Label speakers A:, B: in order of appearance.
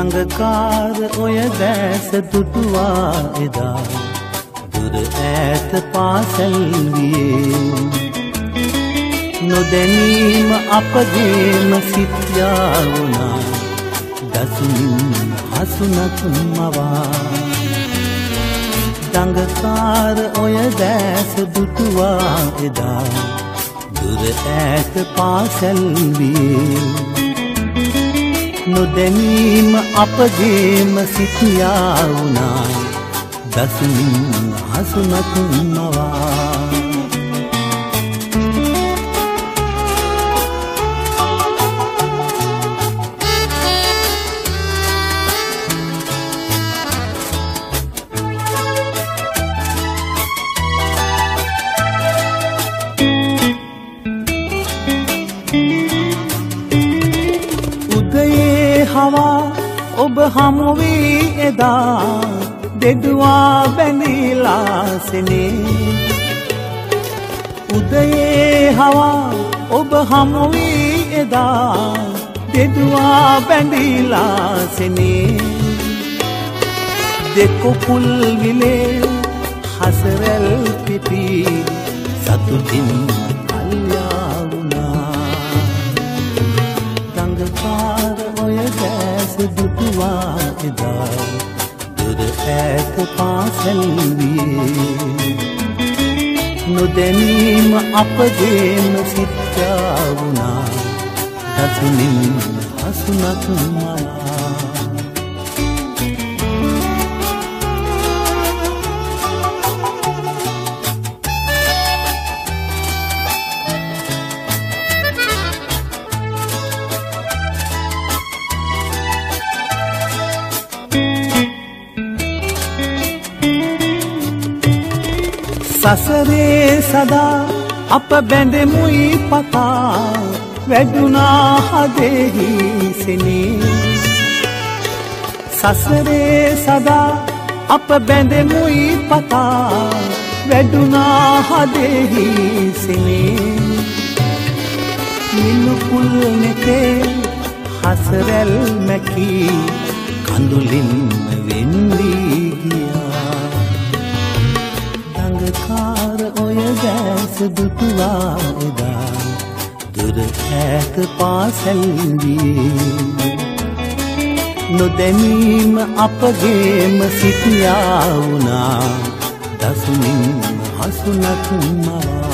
A: දඟකාර ඔය දැස දුටුවා එදා දුර ඈත පාසල් වියේ නොදැනීම අපගේම සිත් යාවුණා දසුමින් හසුනක් මවා දඟකාර ඔය දැස දුටුවා එදා දුර ඈත පාසල් වියේ නොදැනීම අපගේම සිත් යාවුණා දසුමින් හසුනක් මවා हवा ඔබ හමු වී එදා දෙඩුවා බැඳිලා සෙනේ උදයේ හවා ඔබ හමු වී එදා දෙඩුවා බැඳිලා සෙනේ දෙකොපුල් විලේ හසරල් පිපි සතුටින් කල්යා වුණා දඟකාර ඔය දැස දුටුවා එදා දුර ඈත පාසල් වියේ නොදැනීම අපගේම සිත් යාවුණා දසුමින් හසුනක් මවා සසරේ සදා අප බැඳෙමුයි පතා වැඩුණා හදෙහි සෙනේ සසරේ සදා අප බැඳෙමුයි පතා වැඩුණා හදෙහි සෙනේ මිනුපුල් නෙතේ හසරැල් මැකී කඳුලින් වෙන්වී ගියා දඟකාර ඔය දැස දුටුවා එදා දුර ඈත පාසල් වියේ නොදැනීම අපගේම සිත් යාවුණා දසුමින් හසුනක් මවා